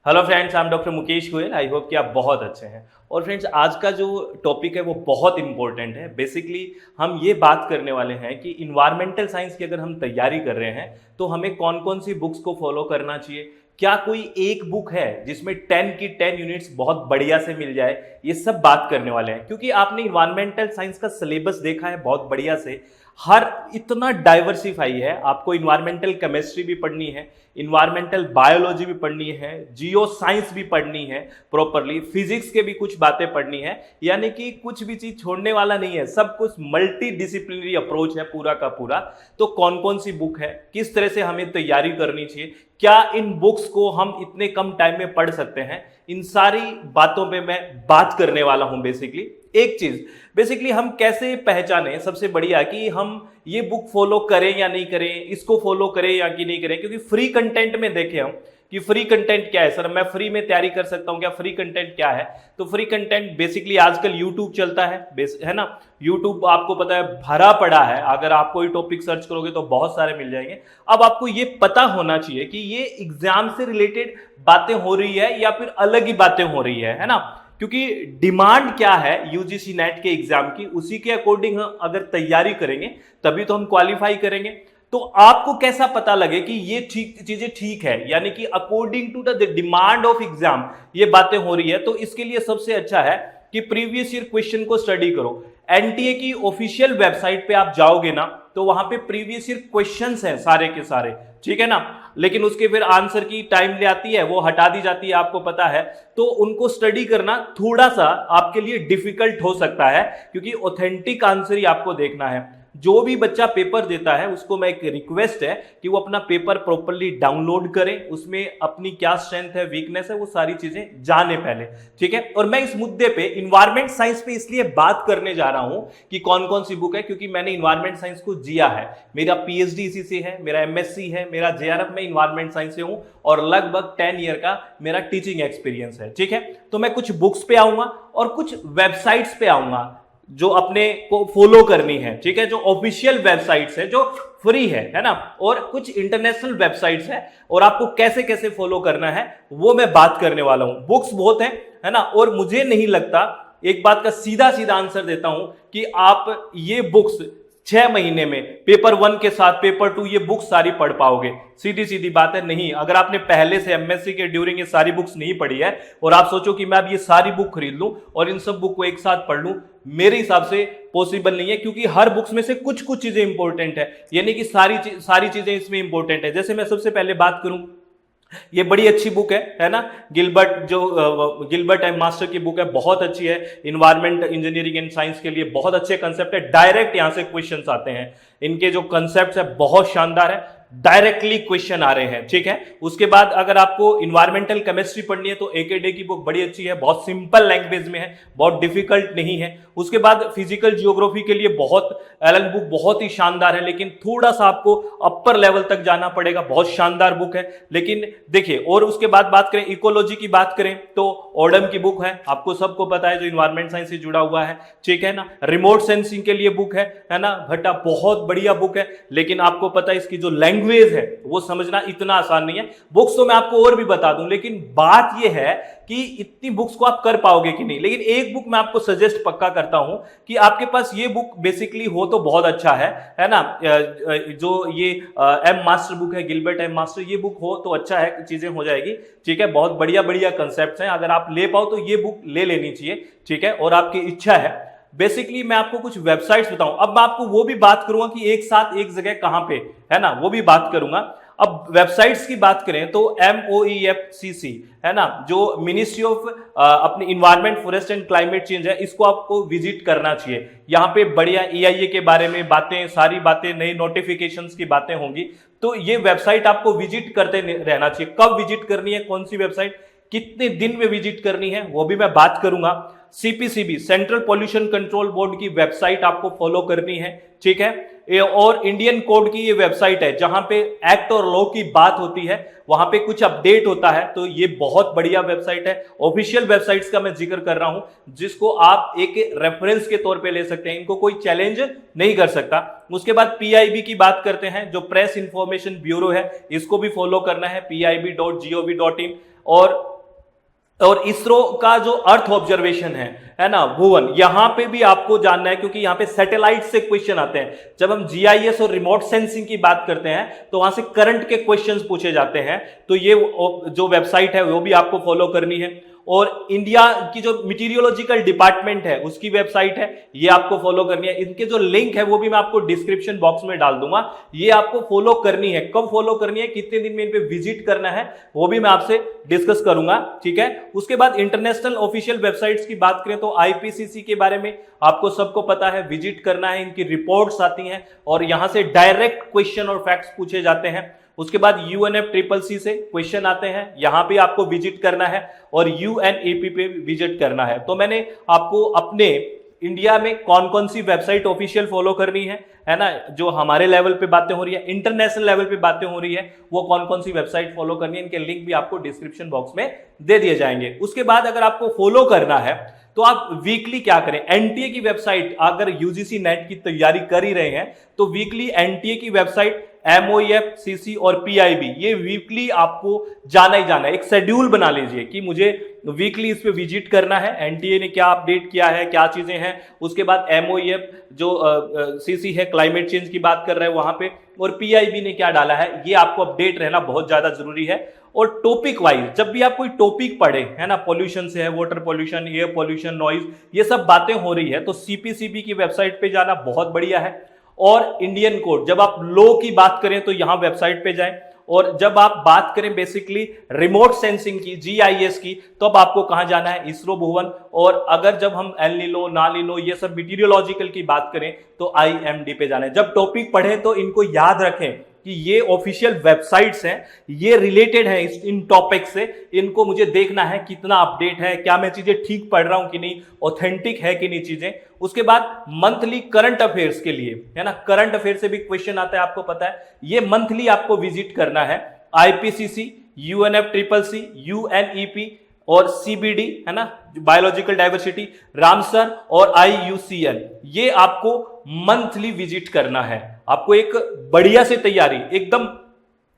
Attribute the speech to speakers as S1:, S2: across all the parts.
S1: Hello friends, I am doctor Mukesh Goyal. I hope कि आप बहुत अच्छे हैं। और फ्रेंड्स, आज का जो टॉपिक है वो बहुत इंपॉर्टेंट है। बेसिकली हम ये बात करने वाले हैं कि इन्वायरमेंटल साइंस की अगर हम तैयारी कर रहे हैं तो हमें कौन कौन सी बुक्स को फॉलो करना चाहिए। क्या कोई एक बुक है जिसमें 10 की 10 यूनिट्स बहुत बढ़िया से मिल जाए, ये सब बात करने वाले हैं। क्योंकि आपने इन्वायरमेंटल साइंस का सिलेबस देखा है बहुत बढ़िया से, हर इतना डाइवर्सिफाई है। आपको इन्वायरमेंटल केमिस्ट्री भी पढ़नी है, इन्वायरमेंटल बायोलॉजी भी पढ़नी है, जियो साइंस भी पढ़नी है प्रॉपरली, फिजिक्स के भी कुछ बातें पढ़नी है। यानी कि कुछ भी चीज छोड़ने वाला नहीं है, सब कुछ मल्टी डिसिप्लिनरी अप्रोच है पूरा का पूरा। तो कौन कौन सी बुक है, किस तरह से हमें तैयारी करनी चाहिए, क्या इन बुक्स को हम इतने कम टाइम में पढ़ सकते हैं, इन सारी बातों पे मैं बात करने वाला हूं। बेसिकली एक चीज, बेसिकली हम कैसे पहचाने सबसे बढ़िया कि हम ये बुक फॉलो करें या नहीं करें, इसको फॉलो करें या कि नहीं करें। क्योंकि फ्री कंटेंट में देखें हम कि फ्री कंटेंट क्या है। सर मैं फ्री में तैयारी कर सकता हूं क्या, फ्री कंटेंट क्या है? तो फ्री कंटेंट बेसिकली आजकल यूट्यूब चलता है ना। यूट्यूब आपको पता है भरा पड़ा है, अगर आप कोई टॉपिक सर्च करोगे तो बहुत सारे मिल जाएंगे। अब आपको ये पता होना चाहिए कि ये एग्जाम से रिलेटेड बातें हो रही है या फिर अलग ही बातें हो रही है ना। क्योंकि डिमांड क्या है यूजीसी नेट के एग्जाम की, उसी के अकॉर्डिंग हम अगर तैयारी करेंगे तभी तो हम क्वालिफाई करेंगे। तो आपको कैसा पता लगे कि ये चीजें ठीक है, यानी कि according to the demand of exam ये बातें हो रही है। तो इसके लिए सबसे अच्छा है कि प्रीवियस ईयर क्वेश्चन को स्टडी करो। एनटीए की ऑफिशियल वेबसाइट पे आप जाओगे ना तो वहां पे प्रीवियस ईयर क्वेश्चंस हैं सारे के सारे, ठीक है ना। लेकिन उसके फिर आंसर की टाइम ले आती है, वो हटा दी जाती है, आपको पता है। तो उनको स्टडी करना थोड़ा सा आपके लिए डिफिकल्ट हो सकता है, क्योंकि ऑथेंटिक आंसर ही आपको देखना है। जो भी बच्चा पेपर देता है उसको मैं एक रिक्वेस्ट है कि वो अपना पेपर प्रॉपरली डाउनलोड करें, उसमें अपनी क्या स्ट्रेंथ है, वीकनेस है, वो सारी चीजें जाने पहले, ठीक है। और मैं इस मुद्दे पे इन्वायरमेंट साइंस पे इसलिए बात करने जा रहा हूं कि कौन कौन सी बुक है, क्योंकि मैंने इन्वायरमेंट साइंस को जिया है। मेरा पीएचडी इसी से है, मेरा एमएससी है, मेरा जेआरएफ में इन्वायरमेंट साइंस से हूं और लगभग 10 ईयर का मेरा टीचिंग एक्सपीरियंस है, ठीक है। तो मैं कुछ बुक्स पे आऊंगा और कुछ वेबसाइट्स पे आऊंगा जो अपने को फॉलो करनी है, ठीक है। जो ऑफिशियल वेबसाइट्स है, जो फ्री है ना, और कुछ इंटरनेशनल वेबसाइट्स है, और आपको कैसे कैसे फॉलो करना है वो मैं बात करने वाला हूं। बुक्स बहुत है ना। और मुझे नहीं लगता, एक बात का सीधा सीधा आंसर देता हूं कि आप ये बुक्स 6 महीने में पेपर 1 के साथ पेपर 2 ये बुक्स सारी पढ़ पाओगे। सीधी सीधी बात है, नहीं। अगर आपने पहले से एमएससी के ड्यूरिंग ये सारी बुक्स नहीं पढ़ी है और आप सोचो कि मैं अब ये सारी बुक खरीद लूं और इन सब बुक को एक साथ पढ़ लूं, मेरे हिसाब से पॉसिबल नहीं है। क्योंकि हर बुक्स में से कुछ कुछ चीजें इंपॉर्टेंट है, यानी कि सारी चीजें इसमें इंपॉर्टेंट है। जैसे मैं सबसे पहले बात करूं, ये बड़ी अच्छी बुक है ना, गिलबर्ट एम मास्टर की बुक है, बहुत अच्छी है। इन्वायरमेंट इंजीनियरिंग एंड साइंस के लिए बहुत अच्छे कंसेप्ट है। डायरेक्ट यहां से क्वेश्चंस आते हैं, इनके जो कंसेप्ट है बहुत शानदार है, डायरेक्टली क्वेश्चन आ रहे हैं, ठीक है। उसके बाद अगर आपको इन्वायरमेंटल केमिस्ट्री पढ़नी है तो एकेडे की बुक बड़ी अच्छी है, बहुत सिंपल लैंग्वेज में है, बहुत डिफिकल्ट नहीं है। उसके बाद फिजिकल जियोग्राफी के लिए बहुत एलन बुक बहुत ही शानदार है, लेकिन थोड़ा सा आपको अपर लेवल तक जाना पड़ेगा, बहुत शानदार बुक है। लेकिन देखिए, और उसके बाद बात करें इकोलॉजी की, बात करें तो ओडम की बुक है, आपको सबको पता है, जो इन्वायरमेंट साइंस से जुड़ा हुआ है, ठीक है ना। रिमोट सेंसिंग के लिए बुक है ना, भट्टा, बहुत बढ़िया बुक है। लेकिन आपको पता है इसकी जो लैंग्वेज है वो समझना इतना आसान नहीं है। बुक्स तो मैं आपको और भी बता दूं, लेकिन बात यह है कि इतनी बुक्स को आप कर पाओगे कि नहीं। लेकिन एक बुक मैं आपको सजेस्ट पक्का करता हूं कि आपके पास ये बुक बेसिकली हो तो बहुत अच्छा है ना। जो ये एम मास्टर बुक है, गिलबर्ट एम मास्टर, ये बुक हो तो अच्छा है, चीजें हो जाएगी, ठीक है। बहुत बढ़िया बढ़िया कंसेप्ट हैं, अगर आप ले पाओ तो ये बुक ले लेनी चाहिए, ठीक है। और आपकी इच्छा है। बेसिकली मैं आपको कुछ वेबसाइट्स बताऊं, अब मैं आपको वो भी बात करूंगा कि एक साथ एक जगह कहां पे है ना, वो भी बात करूंगा। अब वेबसाइट्स की बात करें तो MOEFCC है ना, जो मिनिस्ट्री ऑफ अपनी environment, forest and climate change है, इसको आपको विजिट करना चाहिए। यहाँ पे बढ़िया EIA के बारे में बातें, सारी बातें, नई नोटिफिकेशंस की बातें होंगी। तो ये वेबसाइट आपको विजिट करते रहना चाहिए। कब विजिट करनी है, कौन सी वेबसाइट, कितने दिन में विजिट करनी है, वो भी मैं बात करूंगा। CPCB, central pollution control board की वेबसाइट आपको फॉलो करनी है, ठीक है। और इंडियन कोड की ये वेबसाइट है, जहां पे एक्ट और लॉ की बात होती है, वहां पे कुछ अपडेट होता है। तो ये बहुत बढ़िया वेबसाइट है। ऑफिशियल वेबसाइट्स का मैं जिक्र कर रहा हूं, जिसको आप एक रेफरेंस के तौर पे ले सकते हैं, इनको कोई चैलेंज नहीं कर सकता। उसके बाद PIB की बात करते हैं, जो प्रेस इंफॉर्मेशन ब्यूरो है, इसको भी फॉलो करना है, pib.gov.in। और और इसरो का जो अर्थ ऑब्जर्वेशन है ना भुवन, यहां पे भी आपको जानना है, क्योंकि यहां पे सैटेलाइट से क्वेश्चन आते हैं। जब हम जीआईएस और रिमोट सेंसिंग की बात करते हैं तो वहां से करंट के क्वेश्चंस पूछे जाते हैं। तो ये जो वेबसाइट है वो भी आपको फॉलो करनी है। और इंडिया की जो मीटीरियोलॉजिकल डिपार्टमेंट है उसकी वेबसाइट है, ये आपको फॉलो करनी है। इनके जो लिंक है वो भी मैं आपको डिस्क्रिप्शन बॉक्स में डाल दूंगा, ये आपको फॉलो करनी है। कब फॉलो करनी है, कितने दिन में इन पे विजिट करना है, वो भी मैं आपसे डिस्कस करूंगा, ठीक है। उसके बाद इंटरनेशनल ऑफिशियल वेबसाइट्स की बात करें तो आईपीसीसी के बारे में आपको सबको पता है, विजिट करना है। इनकी रिपोर्ट्स आती हैं और यहां से डायरेक्ट क्वेश्चन और फैक्ट्स पूछे जाते हैं। उसके बाद UNFCCC से क्वेश्चन आते हैं, यहां पे आपको विजिट करना है। और UNEP पे विजिट करना है। तो मैंने आपको अपने इंडिया में कौन कौन सी वेबसाइट ऑफिशियल फॉलो करनी है ना, जो हमारे लेवल पे बातें हो रही है, इंटरनेशनल लेवल पे बातें हो रही है, वो कौन कौन सी वेबसाइट फॉलो करनी है, इनके लिंक भी आपको डिस्क्रिप्शन बॉक्स में दे दिए जाएंगे। उसके बाद अगर आपको फॉलो करना है तो आप वीकली क्या करें, एनटीए की वेबसाइट, अगर यूजीसी नेट की तैयारी कर ही रहे हैं तो वीकली एनटीए की वेबसाइट, MOEF, CC और PIB, ये वीकली आपको जाना ही जाना है। एक शेड्यूल बना लीजिए कि मुझे वीकली इस पे विजिट करना है, एनटीए ने क्या अपडेट किया है, क्या चीजें हैं। उसके बाद MOEF जो CC है, क्लाइमेट चेंज की बात कर रहा है वहां पे, और PIB ने क्या डाला है, ये आपको अपडेट रहना बहुत ज्यादा जरूरी है। और टॉपिक वाइज जब भी आप कोई टॉपिक पढ़े, है ना, पॉल्यूशन से है, water pollution, air pollution, noise, ये सब बातें हो रही है, तो CPCB की वेबसाइट पे जाना बहुत बढ़िया है। और इंडियन कोड, जब आप लॉ की बात करें तो यहां वेबसाइट पे जाएं। और जब आप बात करें बेसिकली रिमोट सेंसिंग की, GIS की, तो अब आपको कहां जाना है, इसरो भुवन। और अगर जब हम एल नीनो, नालिनो, ये सब मीटीरियोलॉजिकल की बात करें तो IMD पे जाना है। जब टॉपिक पढ़े तो इनको याद रखें कि ये ऑफिशियल वेबसाइट्स हैं, ये रिलेटेड है इन टॉपिक से, इनको मुझे देखना है कितना अपडेट है, क्या मैं चीजें ठीक पढ़ रहा हूं कि नहीं, ऑथेंटिक है कि नहीं चीजें। उसके बाद मंथली करंट अफेयर्स के लिए, है ना, करंट अफेयर से भी क्वेश्चन आता है, आपको पता है, ये मंथली आपको विजिट करना है। IPCC, UNFCCC, UNEP और CBD, है ना, बायोलॉजिकल डाइवर्सिटी, रामसर और IUCN, ये आपको मंथली विजिट करना है। आपको एक बढ़िया से तैयारी, एकदम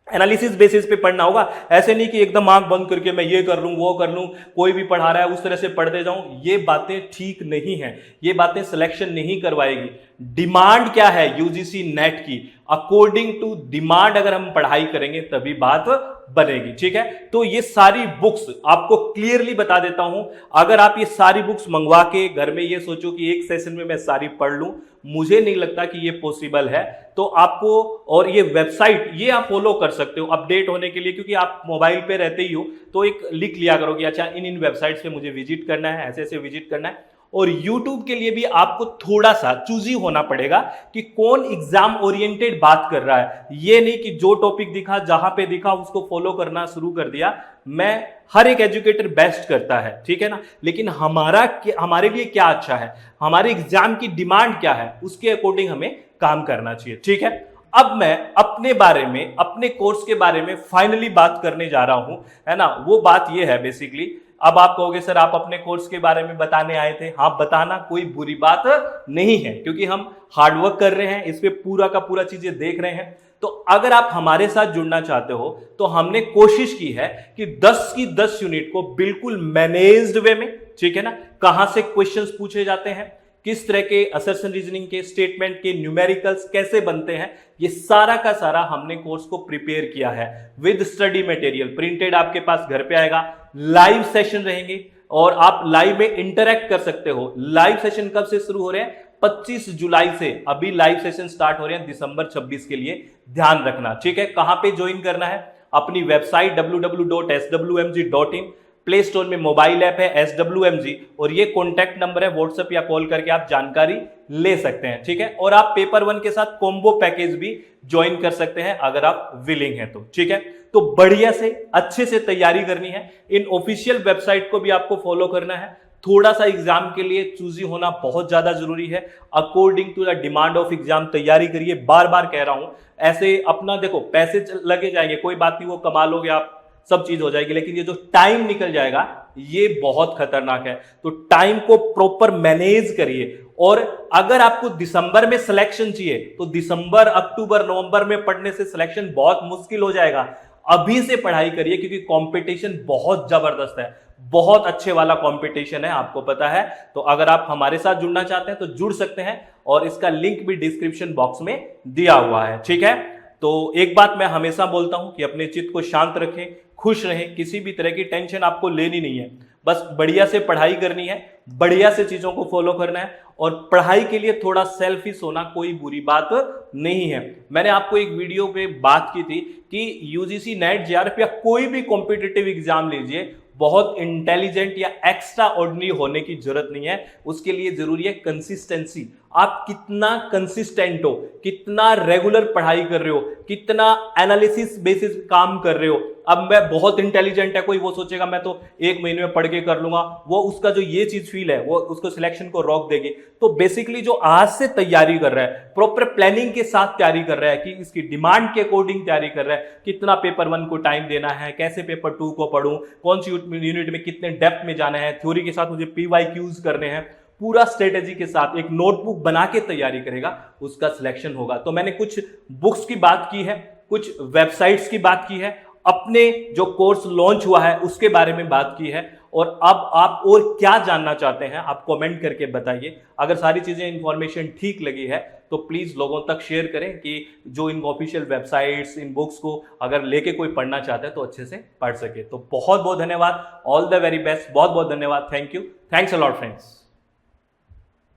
S1: एनालिसिस बेसिस पे पढ़ना होगा। ऐसे नहीं कि एकदम आंख बंद करके मैं ये कर लूं, वो कर लूं, कोई भी पढ़ा रहा है उस तरह से पढ़ते जाऊं, ये बातें ठीक नहीं है, ये बातें सिलेक्शन नहीं करवाएगी। डिमांड क्या है यूजीसी नेट की, अकॉर्डिंग टू डिमांड अगर हम पढ़ाई करेंगे तभी बात बनेगी, ठीक है। तो ये सारी बुक्स आपको क्लियरली बता देता हूं, अगर आप ये सारी बुक्स मंगवा के घर में ये सोचो कि एक सेशन में मैं सारी पढ़ लूं, मुझे नहीं लगता कि ये पॉसिबल है। तो आपको, और ये वेबसाइट ये आप फॉलो कर सकते हो अपडेट होने के लिए, क्योंकि आप मोबाइल पे रहते ही हो, तो एक लिख लिया करो कि अच्छा इन वेबसाइट्स पे मुझे विजिट करना है, ऐसे ऐसे विजिट करना है। और YouTube के लिए भी आपको थोड़ा सा चूजी होना पड़ेगा कि कौन एग्जाम ओरिएंटेड बात कर रहा है। ये नहीं कि जो टॉपिक दिखा, जहां पे दिखा उसको फॉलो करना शुरू कर दिया। मैं, हर एक एजुकेटर बेस्ट करता है, ठीक है ना, लेकिन हमारे लिए क्या अच्छा है, हमारे एग्जाम की डिमांड क्या है, उसके अकॉर्डिंग हमें काम करना चाहिए, ठीक है। अब मैं अपने बारे में, अपने कोर्स के बारे में फाइनली बात करने जा रहा हूं, है ना। वो बात ये है बेसिकली, अब आप कहोगे सर आप अपने कोर्स के बारे में बताने आए थे, हाँ, बताना कोई बुरी बात नहीं है, क्योंकि हम हार्डवर्क कर रहे हैं, इस पे पूरा का पूरा चीजें देख रहे हैं। तो अगर आप हमारे साथ जुड़ना चाहते हो तो हमने कोशिश की है कि 10 की 10 यूनिट को बिल्कुल मैनेज्ड वे में, ठीक है ना, कहां से क्वेश्चंस पूछे जाते हैं, किस तरह के असर्शन रीजनिंग के, स्टेटमेंट के, न्यूमेरिकल्स कैसे बनते हैं, ये सारा का सारा हमने कोर्स को प्रिपेयर किया है विद स्टडी मटेरियल। प्रिंटेड आपके पास घर पे आएगा, लाइव सेशन रहेंगे और आप लाइव में इंटरेक्ट कर सकते हो। लाइव सेशन कब से शुरू हो रहे हैं, 25 जुलाई से अभी लाइव सेशन स्टार्ट हो रहे हैं दिसंबर 26 के लिए, ध्यान रखना, ठीक है। कहां पे ज्वाइन करना है, अपनी वेबसाइट www.swmg.in, प्ले स्टोर में मोबाइल ऐप है SWMG, और ये कॉन्टैक्ट नंबर है, व्हाट्सएप या कॉल करके आप जानकारी ले सकते हैं, ठीक है। और आप पेपर 1 के साथ कॉम्बो पैकेज भी ज्वाइन कर सकते हैं अगर आप विलिंग हैं तो, ठीक है। तो बढ़िया से अच्छे से तैयारी करनी है, इन ऑफिशियल वेबसाइट को भी आपको फॉलो करना है। थोड़ा सा एग्जाम के लिए चूजी होना बहुत ज्यादा जरूरी है, according to the demand of exam तैयारी करिए। बार बार कह रहा हूं, ऐसे अपना देखो पैसे लगे जाएंगे, कोई बात नहीं, वो कमा लोगे आप, सब चीज हो जाएगी, लेकिन ये जो टाइम निकल जाएगा ये बहुत खतरनाक है। तो टाइम को प्रॉपर मैनेज करिए। और अगर आपको दिसंबर में सिलेक्शन चाहिए तो दिसंबर, अक्टूबर, नवंबर में पढ़ने से सिलेक्शन बहुत मुश्किल हो जाएगा। अभी से पढ़ाई करिए, क्योंकि कंपटीशन बहुत जबरदस्त है, बहुत अच्छे वाला कंपटीशन है, आपको पता है। तो अगर आप हमारे साथ जुड़ना चाहते हैं तो जुड़ सकते हैं, और इसका लिंक भी डिस्क्रिप्शन बॉक्स में दिया हुआ है, ठीक है। तो एक बात मैं हमेशा बोलता हूं कि अपने चित्त को शांत रखें, खुश रहें, किसी भी तरह की टेंशन आपको लेनी नहीं है, बस बढ़िया से पढ़ाई करनी है, बढ़िया से चीजों को फॉलो करना है, और पढ़ाई के लिए थोड़ा सेल्फिश होना कोई बुरी बात नहीं है। मैंने आपको एक वीडियो पे बात की थी कि यूजीसी नेट जेआरएफ या कोई भी कॉम्पिटिटिव एग्जाम लीजिए, बहुत इंटेलिजेंट या एक्स्ट्रा ऑर्डिनरी होने की जरूरत नहीं है, उसके लिए जरूरी है कंसिस्टेंसी। आप कितना कंसिस्टेंट हो, कितना रेगुलर पढ़ाई कर रहे हो, कितना एनालिसिस बेसिस काम कर रहे हो। अब मैं बहुत इंटेलिजेंट है कोई, वो सोचेगा मैं तो 1 महीने में पढ़ के कर लूंगा, वो उसका जो ये चीज फील है वो उसको सिलेक्शन को रोक देगी। तो बेसिकली जो आज से तैयारी कर रहा है, प्रॉपर प्लानिंग के साथ तैयारी कर रहा है, कि इसकी डिमांड के अकॉर्डिंग तैयारी कर रहा है, कितना पेपर 1 को टाइम देना है, कैसे पेपर 2 को पढ़ूं, कौन सी यूनिट में कितने डेप्थ में जाना है, थ्योरी के साथ मुझे पीवाईक्यूज करने हैं, पूरा स्ट्रेटेजी के साथ एक नोटबुक बना के तैयारी करेगा, उसका सिलेक्शन होगा। तो मैंने कुछ बुक्स की बात की है, कुछ वेबसाइट्स की बात की है, अपने जो कोर्स लॉन्च हुआ है उसके बारे में बात की है, और अब आप और क्या जानना चाहते हैं आप कमेंट करके बताइए। अगर सारी चीजें इंफॉर्मेशन ठीक लगी है तो प्लीज लोगों तक शेयर करें, कि जो इन ऑफिशियल वेबसाइट्स, इन बुक्स को अगर लेके कोई पढ़ना चाहता है तो अच्छे से पढ़ सके। तो बहुत बहुत धन्यवाद, ऑल द वेरी बेस्ट, बहुत बहुत धन्यवाद, thank you, thanks a lot friends.